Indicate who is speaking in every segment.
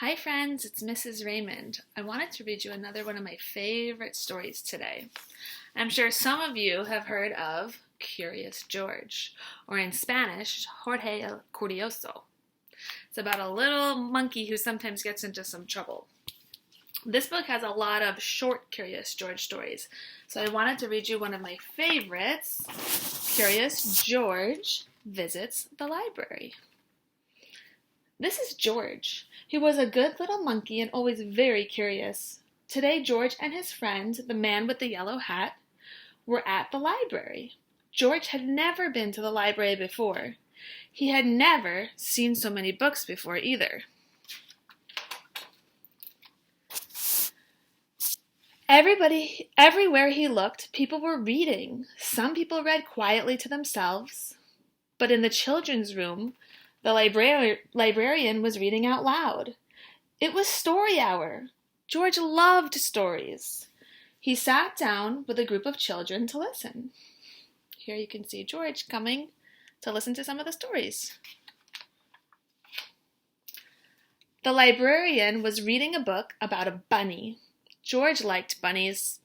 Speaker 1: Hi friends, it's Mrs. Raymond. I wanted to read you another one of my favorite stories today. I'm sure some of you have heard of Curious George, or in Spanish, Jorge el Curioso. It's about a little monkey who sometimes gets into some trouble. This book has a lot of short Curious George stories, so I wanted to read you one of my favorites, Curious George Visits the Library. This is George. He was a good little monkey and always very curious. Today, George and his friend, the man with the yellow hat, were at the library. George had never been to the library before. He had never seen so many books before either. Everywhere he looked, people were reading. Some people read quietly to themselves, but in the children's room, the librarian was reading out loud. It was story hour. George loved stories. He sat down with a group of children to listen. Here you can see George coming to listen to some of the stories. The librarian was reading a book about a bunny. George liked bunnies.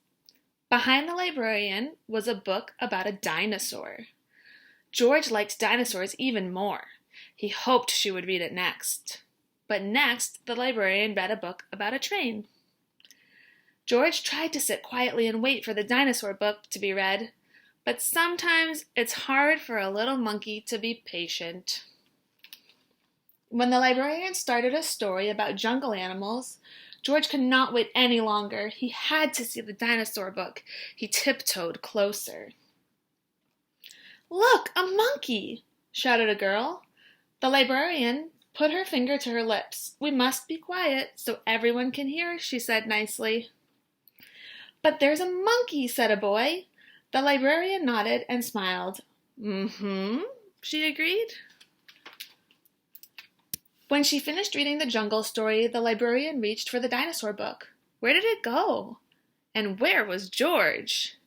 Speaker 1: Behind the librarian was a book about a dinosaur. George liked dinosaurs even more. He hoped she would read it next. But next, the librarian read a book about a train. George tried to sit quietly and wait for the dinosaur book to be read, but sometimes it's hard for a little monkey to be patient. When the librarian started a story about jungle animals, George could not wait any longer. He had to see the dinosaur book. He tiptoed closer. "Look, a monkey!" shouted a girl. The librarian put her finger to her lips. "We must be quiet so everyone can hear," she said nicely. "But there's a monkey," said a boy. The librarian nodded and smiled. "Mm-hmm," she agreed. When she finished reading the jungle story, the librarian reached for the dinosaur book. Where did it go? And where was George?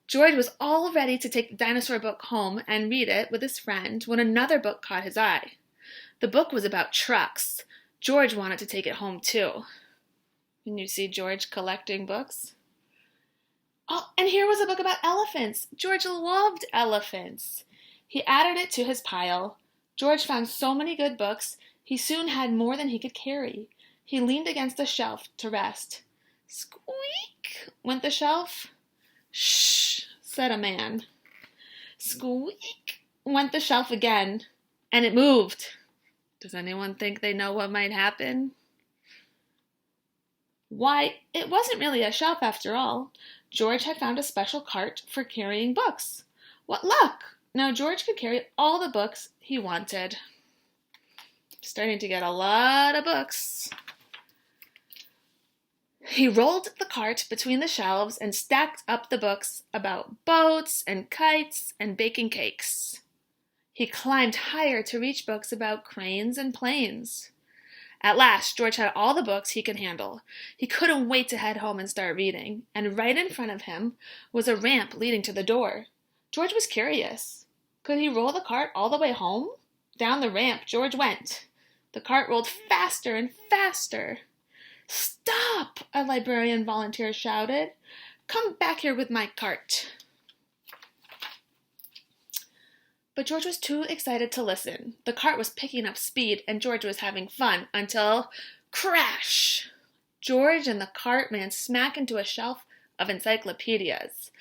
Speaker 1: George was all ready to take the dinosaur book home and read it with his friend when another book caught his eye. The book was about trucks. George wanted to take it home too. Can you see George collecting books? Oh, and here was a book about elephants. George loved elephants. He added it to his pile. George found so many good books, he soon had more than he could carry. He leaned against a shelf to rest. Squeak, went the shelf. Shh, said a man. Squeak, went the shelf again, and it moved. Does anyone think they know what might happen? Why, it wasn't really a shelf after all. George had found a special cart for carrying books. What luck! Now George could carry all the books he wanted. Starting to get a lot of books. He rolled the cart between the shelves and stacked up the books about boats and kites and baking cakes. He climbed higher to reach books about cranes and planes. At last, George had all the books he could handle. He couldn't wait to head home and start reading, and right in front of him was a ramp leading to the door. George was curious. Could he roll the cart all the way home? Down the ramp George went. The cart rolled faster and faster. "Stop!" a librarian volunteer shouted. "Come back here with my cart." But George was too excited to listen. The cart was picking up speed and George was having fun until crash! George and the cart ran smack into a shelf of encyclopedias.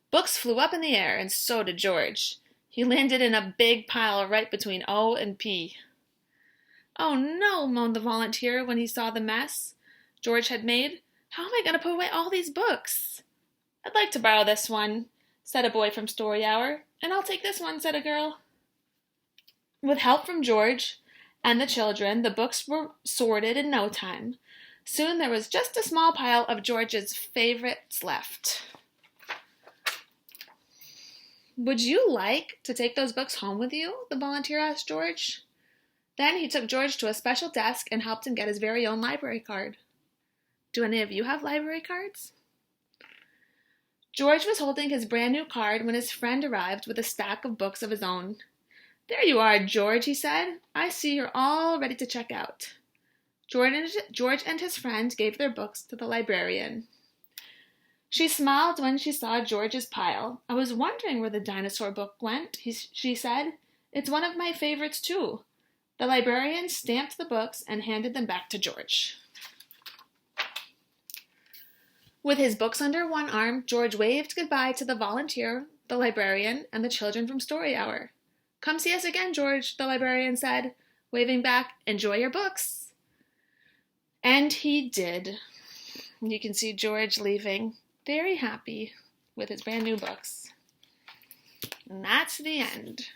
Speaker 1: Books flew up in the air and so did George. He landed in a big pile right between O and P. "Oh no," moaned the volunteer when he saw the mess George had made. "How am I going to put away all these books?" "I'd like to borrow this one," said a boy from Story Hour. "And I'll take this one," said a girl. With help from George and the children, the books were sorted in no time. Soon there was just a small pile of George's favorites left. "Would you like to take those books home with you?" the volunteer asked George. Then he took George to a special desk and helped him get his very own library card. Do any of you have library cards? George was holding his brand new card when his friend arrived with a stack of books of his own. "There you are, George," he said. "I see you're all ready to check out." George and his friend gave their books to the librarian. She smiled when she saw George's pile. "I was wondering where the dinosaur book went," she said. "It's one of my favorites, too." The librarian stamped the books and handed them back to George. With his books under one arm, George waved goodbye to the volunteer, the librarian, and the children from Story Hour. "Come see us again, George," the librarian said, waving back. "Enjoy your books." And he did. You can see George leaving, very happy with his brand new books. And that's the end.